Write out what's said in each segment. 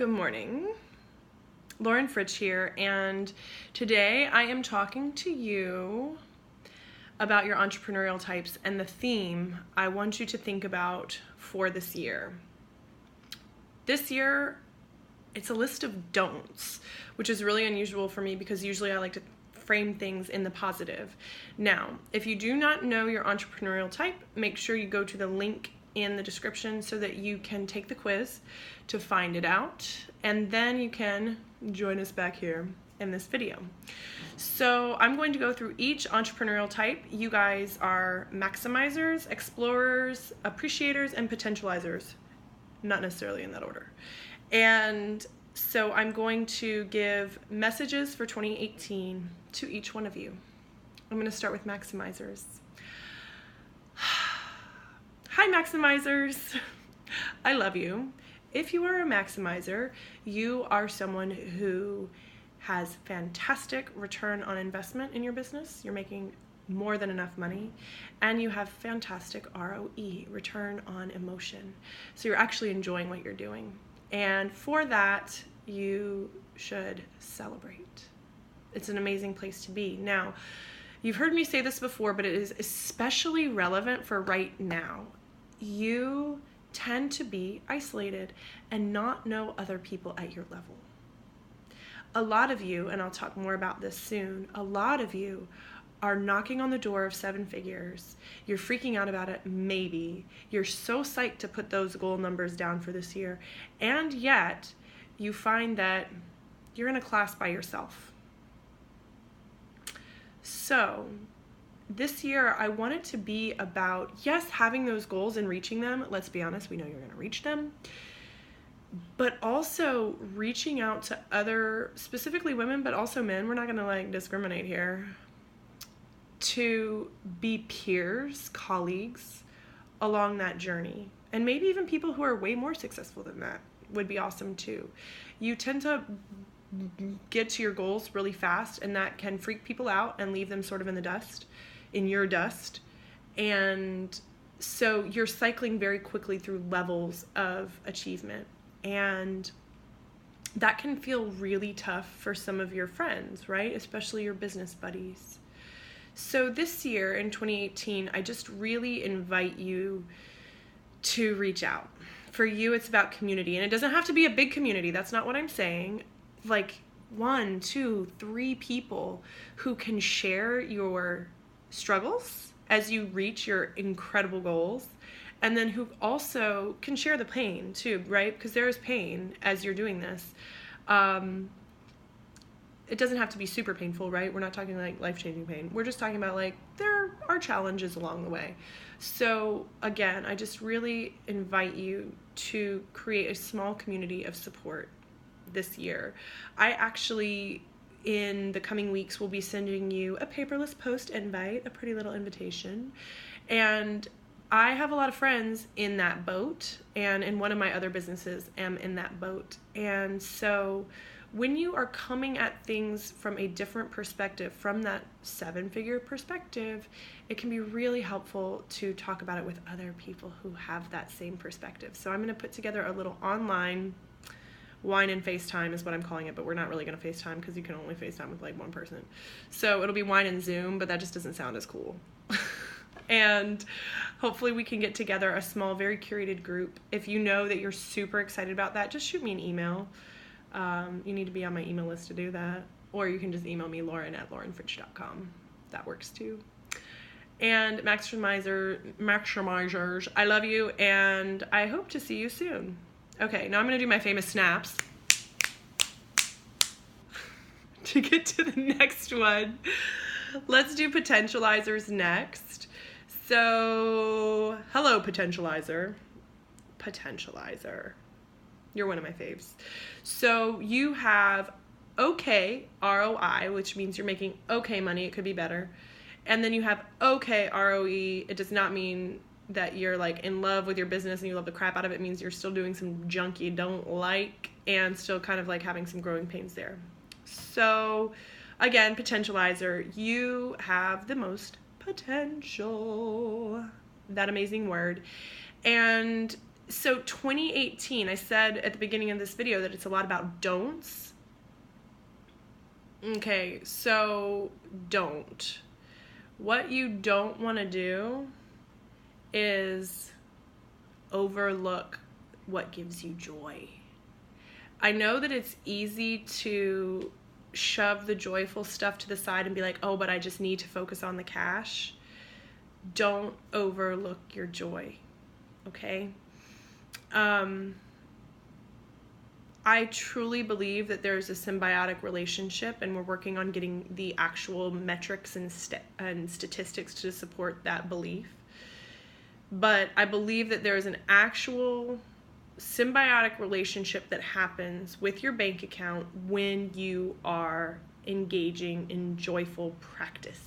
Good morning. Lauren Fritsch here, and today I am talking to you about your entrepreneurial types and the theme I want you to think about for this year. This year, it's a list of don'ts, which is really unusual for me because usually I like to frame things in the positive. Now, if you do not know your entrepreneurial type, make sure you go to the link in the description so that you can take the quiz to find it out, and then you can join us back here in this video. So I'm going to go through each entrepreneurial type. You guys are maximizers, explorers, appreciators, and potentializers, not necessarily in that order. And so I'm going to give messages for 2018 to each one of you. I'm going to start with maximizers. Hi maximizers, I love you. If you are a maximizer, you are someone who has fantastic return on investment in your business. You're making more than enough money, and you have fantastic ROE, return on emotion. So you're actually enjoying what you're doing. And for that, you should celebrate. It's an amazing place to be. Now, you've heard me say this before, but it is especially relevant for right now. You tend to be isolated and not know other people at your level. A lot of you, and I'll talk more about this soon, a lot of you are knocking on the door of 7 figures. You're freaking out about it, maybe. You're so psyched to put those goal numbers down for this year, and yet you find that you're in a class by yourself. So this year, I want it to be about, yes, having those goals and reaching them. Let's be honest, we know you're going to reach them. But also reaching out to other, specifically women, but also men. We're not going to discriminate here. To be peers, colleagues along that journey. And maybe even people who are way more successful than that would be awesome too. You tend to get to your goals really fast, and that can freak people out and leave them sort of in the dust. In your dust. And so you're cycling very quickly through levels of achievement, and that can feel really tough for some of your friends, right? Especially your business buddies. So this year in 2018, I just really invite you to reach out. For you, it's about community, and it doesn't have to be a big community. That's not what I'm saying. 1, 2, 3 people who can share your struggles as you reach your incredible goals, and then who also can share the pain too, right? Because there is pain as you're doing this. It doesn't have to be super painful, right? We're not talking life-changing pain. We're just talking about there are challenges along the way. So again, I just really invite you to create a small community of support this year. I actually, in the coming weeks, we'll be sending you a paperless post invite, a pretty little invitation. And I have a lot of friends in that boat, and in one of my other businesses am in that boat. And so when you are coming at things from a different perspective, from that 7-figure perspective, it can be really helpful to talk about it with other people who have that same perspective. So I'm going to put together a little online wine and FaceTime is what I'm calling it, but we're not really going to FaceTime because you can only FaceTime with one person. So it'll be wine and Zoom, but that just doesn't sound as cool. And hopefully we can get together a small, very curated group. If you know that you're super excited about that, just shoot me an email. You need to be on my email list to do that. Or you can just email me, lauren@laurenfritsch.com. That works too. And maximizers, I love you, and I hope to see you soon. Okay, now I'm going to do my famous snaps to get to the next one. Let's do potentializers next. So, hello, potentializer. Potentializer. You're one of my faves. So, you have okay ROI, which means you're making okay money. It could be better. And then you have okay ROE. It does not mean that you're in love with your business and you love the crap out of it. It means you're still doing some junk you don't like and still kind of having some growing pains there. So again, potentializer, you have the most potential. That amazing word. And So 2018, I said at the beginning of this video that it's a lot about don'ts. Okay, so don't. What you don't want to do is overlook what gives you joy. I know that it's easy to shove the joyful stuff to the side and be like, oh, but I just need to focus on the cash. Don't overlook your joy, okay? I truly believe that there's a symbiotic relationship, and we're working on getting the actual metrics and statistics to support that belief. But I believe that there is an actual symbiotic relationship that happens with your bank account when you are engaging in joyful practice.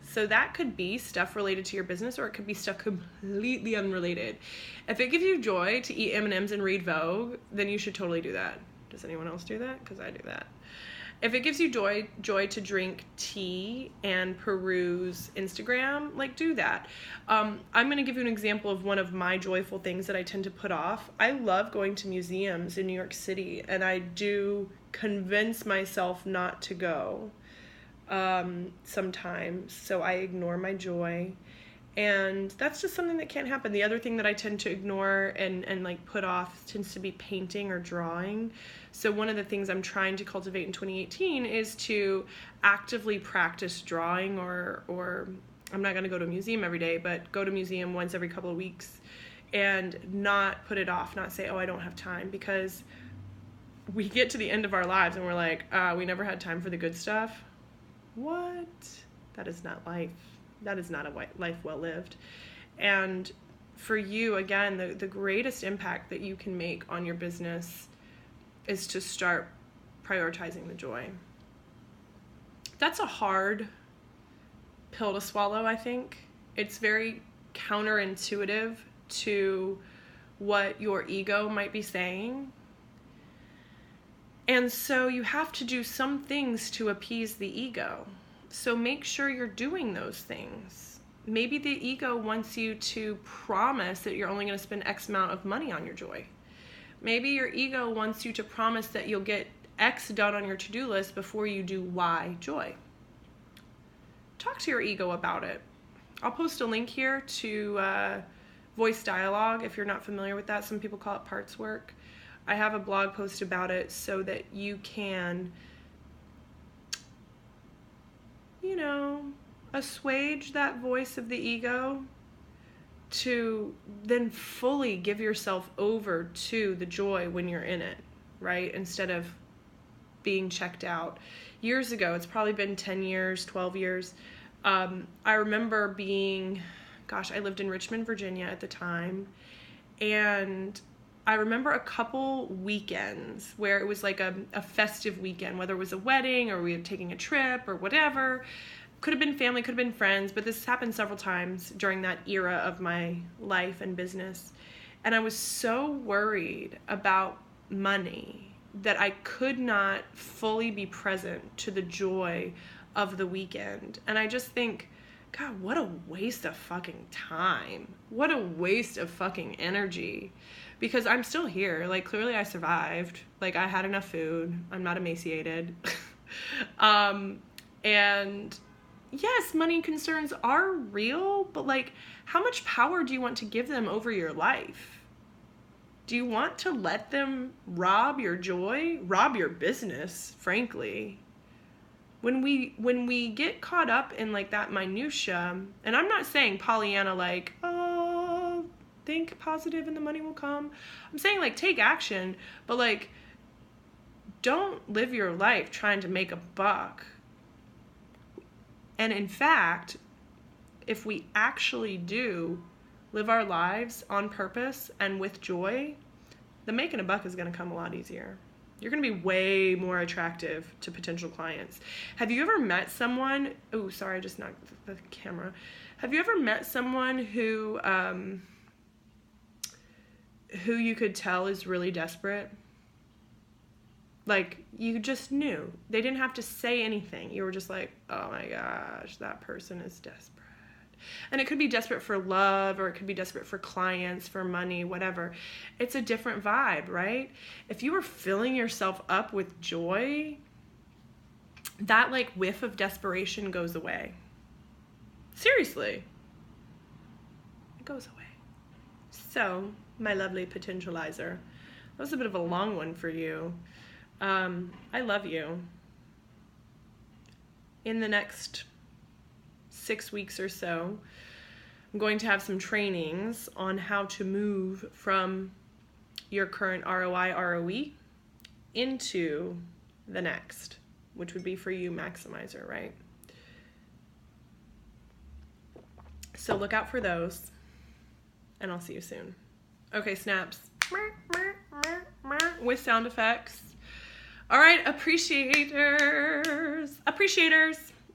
So that could be stuff related to your business, or it could be stuff completely unrelated. If it gives you joy to eat M&Ms and read Vogue, then you should totally do that. Does anyone else do that? Because I do that. If it gives you joy to drink tea and peruse Instagram, like, do that. I'm going to give you an example of one of my joyful things that I tend to put off. I love going to museums in New York City, and I do convince myself not to go sometimes, so I ignore my joy. And that's just something that can't happen. The other thing that I tend to ignore and like put off tends to be painting or drawing. So one of the things I'm trying to cultivate in 2018 is to actively practice drawing, or I'm not going to go to a museum every day, but go to a museum once every couple of weeks and not put it off, not say, oh, I don't have time, because we get to the end of our lives and we're like, we never had time for the good stuff. What? That is not life. That is not a life well lived. And for you, again, the greatest impact that you can make on your business is to start prioritizing the joy. That's a hard pill to swallow, I think. It's very counterintuitive to what your ego might be saying. And so you have to do some things to appease the ego. So make sure you're doing those things. Maybe the ego wants you to promise that you're only going to spend X amount of money on your joy. Maybe your ego wants you to promise that you'll get X done on your to-do list before you do Y joy. Talk to your ego about it. I'll post a link here to voice dialogue if you're not familiar with that. Some people call it parts work. I have a blog post about it so that you can, you know, assuage that voice of the ego to then fully give yourself over to the joy when you're in it, right? Instead of being checked out. Years ago, it's probably been 10 years, 12 years. I remember being, I lived in Richmond, Virginia at the time. And I remember a couple weekends where it was like a festive weekend, whether it was a wedding or we were taking a trip or whatever. Could have been family, could have been friends, but this happened several times during that era of my life and business. And I was so worried about money that I could not fully be present to the joy of the weekend. And I just think, God, what a waste of fucking time. What a waste of fucking energy. Because I'm still here. Like, clearly I survived. Like, I had enough food. I'm not emaciated. And yes, money concerns are real, but like, how much power do you want to give them over your life? Do you want to let them rob your joy, rob your business, frankly? When we get caught up in like that minutia, and I'm not saying Pollyanna like, oh, think positive and the money will come. I'm saying like take action, but like don't live your life trying to make a buck. And in fact, if we actually do live our lives on purpose and with joy, the making a buck is going to come a lot easier. You're going to be way more attractive to potential clients. Have you ever met someone, oh, sorry, I just knocked the camera. Have you ever met someone who you could tell is really desperate? Like, you just knew. They didn't have to say anything. You were just like, oh my gosh, that person is desperate. And it could be desperate for love, or it could be desperate for clients, for money, whatever. It's a different vibe, right? If you are filling yourself up with joy, that like whiff of desperation goes away. Seriously. It goes away. So, my lovely potentializer, that was a bit of a long one for you. I love you. In the next 6 weeks or so, I'm going to have some trainings on how to move from your current ROI, ROE into the next, which would be for you, Maximizer, right? So look out for those, and I'll see you soon. Okay, snaps. With sound effects. All right, appreciators,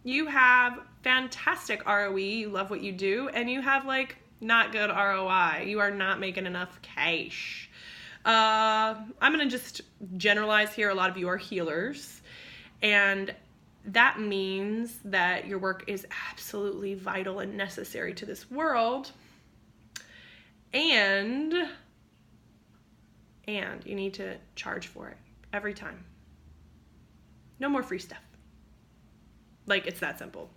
you have fantastic ROE, you love what you do, and you have like not good ROI. You are not making enough cash. I'm gonna just generalize here. A lot of you are healers, and that means that your work is absolutely vital and necessary to this world, and you need to charge for it every time. No more free stuff. Like, it's that simple.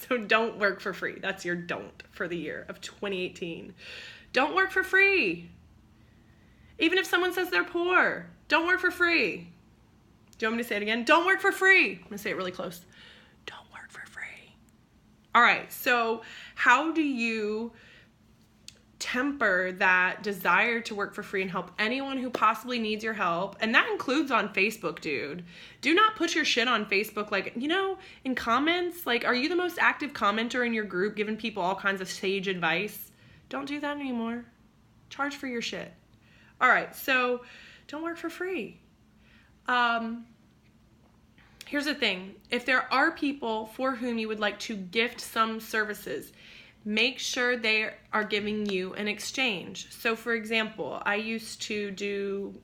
So don't work for free. That's your don't for the year of 2018. Don't work for free. Even if someone says they're poor, don't work for free. Do you want me to say it again? Don't work for free. I'm gonna say it really close. Don't work for free. All right, so how do you temper that desire to work for free and help anyone who possibly needs your help? And that includes on Facebook, dude. Do not put your shit on Facebook, like, you know, in comments. Like, are you the most active commenter in your group, giving people all kinds of sage advice? Don't do that anymore. Charge for your shit. All right, so don't work for free. Here's the thing. If there are people for whom you would like to gift some services, make sure they are giving you an exchange. So for example, I used to do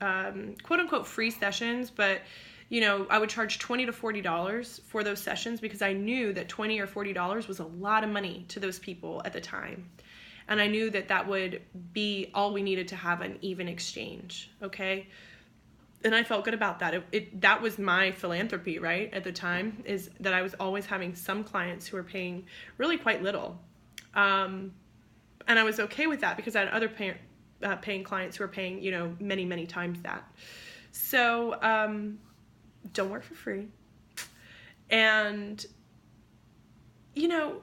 quote unquote free sessions, but you know, I would charge $20 to $40 for those sessions because I knew that $20 or $40 was a lot of money to those people at the time. And I knew that that would be all we needed to have an even exchange, okay? And I felt good about that. That was my philanthropy, right, at the time, is that I was always having some clients who were paying really quite little. And I was okay with that because I had other paying clients who were paying, you know, many, many times that. So don't work for free. And, you know,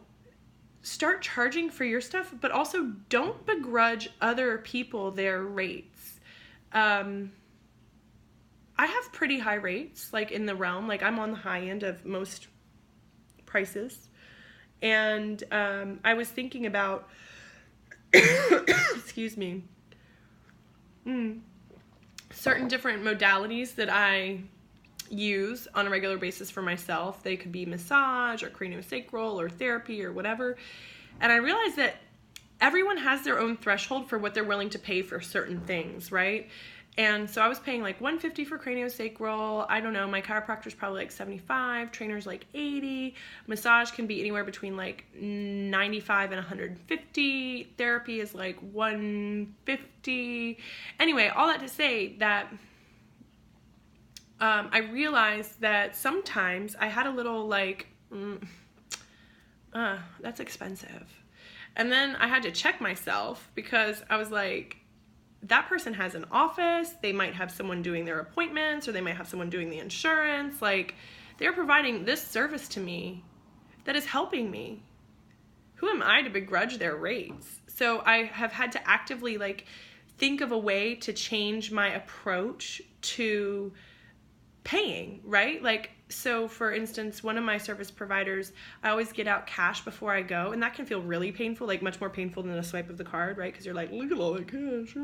start charging for your stuff, but also don't begrudge other people their rates. I have pretty high rates, like in the realm, like I'm on the high end of most prices. And I was thinking about, excuse me, certain different modalities that I use on a regular basis for myself. They could be massage or craniosacral or therapy or whatever. And I realized that everyone has their own threshold for what they're willing to pay for certain things, right? And so I was paying like $150 for craniosacral. I don't know, my chiropractor's probably like $75, trainer's like $80. Massage can be anywhere between like $95 and $150. Therapy is like $150. Anyway, all that to say that I realized that sometimes I had a little like, that's expensive. And then I had to check myself because I was like, that person has an office, they might have someone doing their appointments, or they might have someone doing the insurance. Like, they're providing this service to me that is helping me. Who am I to begrudge their rates? So I have had to actively like think of a way to change my approach to paying, right? Like, so for instance, one of my service providers, I always get out cash before I go, and that can feel really painful, like much more painful than a swipe of the card, right? Because you're like, look at all that cash.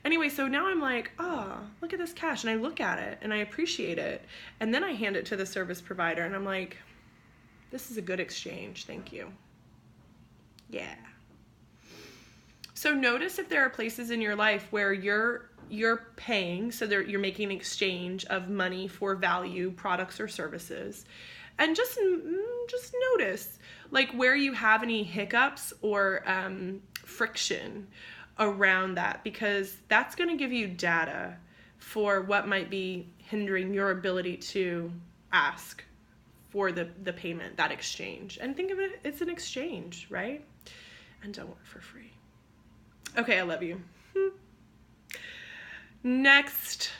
Anyway, so now I'm like, oh, look at this cash, and I look at it and I appreciate it, and then I hand it to the service provider and I'm like, this is a good exchange, thank you. Yeah. So notice if there are places in your life where you're paying, so you're making an exchange of money for value, products or services. And just notice like where you have any hiccups or friction around that, because that's going to give you data for what might be hindering your ability to ask for the payment, that exchange. And think of it, it's an exchange, right? And don't work for free. Okay, I love you. Next,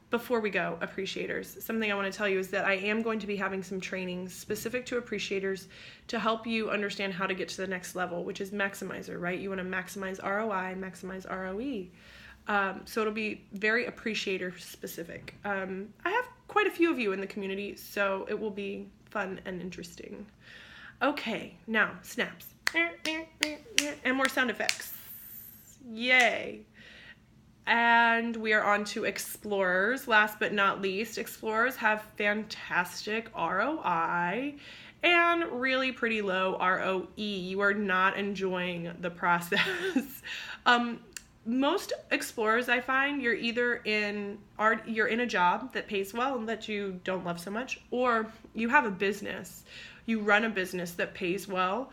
before we go, appreciators, something I want to tell you is that I am going to be having some trainings specific to appreciators to help you understand how to get to the next level, which is maximizer, right? You want to maximize ROI, maximize ROE. So it'll be very appreciator specific. I have quite a few of you in the community, so it will be fun and interesting. Okay, now snaps and more sound effects. Yay. And we are on to explorers. Last but not least, explorers have fantastic ROI and really pretty low ROE. You are not enjoying the process. Most explorers, I find, you're either in a job that pays well and that you don't love so much, or you have a business. You run a business that pays well.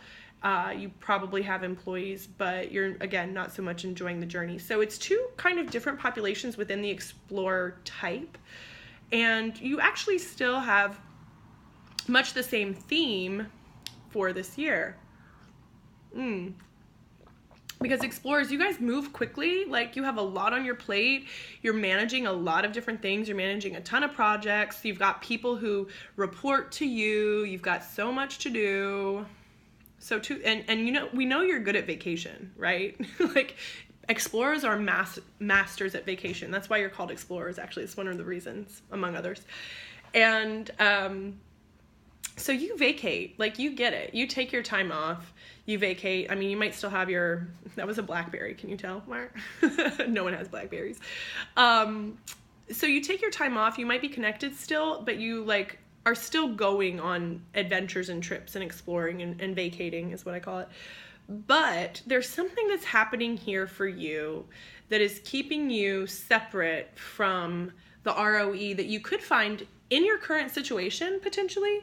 You probably have employees, but you're, again, not so much enjoying the journey. So it's two kind of different populations within the explorer type. And you actually still have much the same theme for this year. Because explorers, you guys move quickly. Like, you have a lot on your plate. You're managing a lot of different things. You're managing a ton of projects. You've got people who report to you. You've got so much to do. So and you know, we know you're good at vacation, right? Like, explorers are masters at vacation. That's why you're called explorers, actually. It's one of the reasons, among others. And so you vacate, like, you get it. You take your time off, you vacate. I mean, you might still have that was a Blackberry, can you tell, Mark? No one has Blackberries. So you take your time off, you might be connected still, but you, like, are still going on adventures and trips and exploring and vacating is what I call it. But there's something that's happening here for you that is keeping you separate from the ROE that you could find in your current situation, potentially,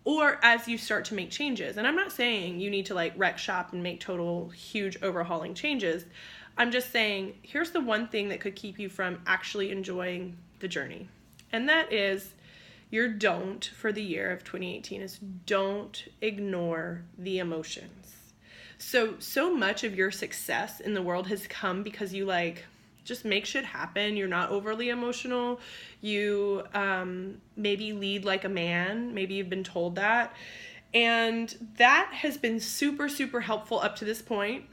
or as you start to make changes. And I'm not saying you need to, like, wreck shop and make total huge overhauling changes. I'm just saying, here's the one thing that could keep you from actually enjoying the journey. And that is, your don't for the year of 2018 is don't ignore the emotions. So much of your success in the world has come because you, like, just make shit happen. You're not overly emotional. You maybe lead like a man. Maybe you've been told that. And that has been super, super helpful up to this point.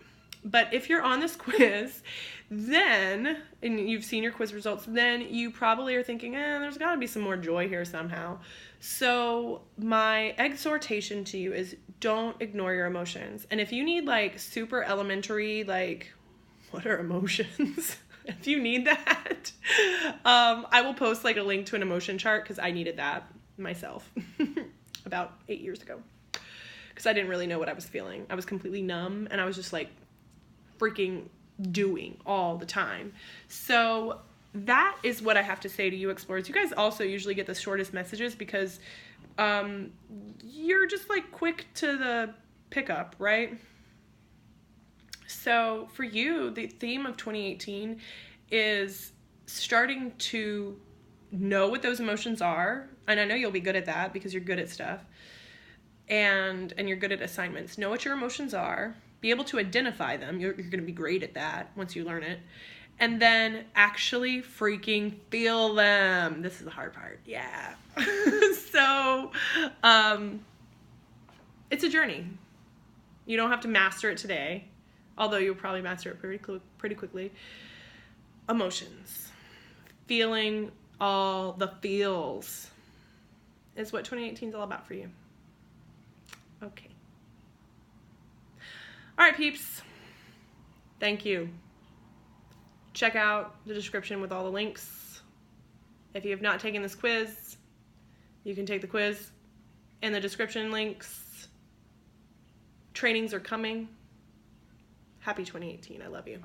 But if you're on this quiz, then, and you've seen your quiz results, then you probably are thinking, there's got to be some more joy here somehow. So my exhortation to you is don't ignore your emotions. And if you need, like, super elementary, like, what are emotions? If you need that, I will post, like, a link to an emotion chart, because I needed that myself about 8 years ago, because I didn't really know what I was feeling. I was completely numb, and I was just, like, freaking doing all the time. So that is what I have to say to you explorers. You guys also usually get the shortest messages because you're just, like, quick to the pickup, right? So for you, the theme of 2018 is starting to know what those emotions are. And I know you'll be good at that because you're good at stuff. And you're good at assignments. Know what your emotions are. Be able to identify them. You're going to be great at that once you learn it. And then actually freaking feel them. This is the hard part. Yeah. So, it's a journey. You don't have to master it today, although you'll probably master it pretty quickly. Emotions. Feeling all the feels is what 2018 is all about for you. Okay. All right, peeps. Thank you. Check out the description with all the links. If you have not taken this quiz, you can take the quiz in the description links. Trainings are coming. Happy 2018. I love you.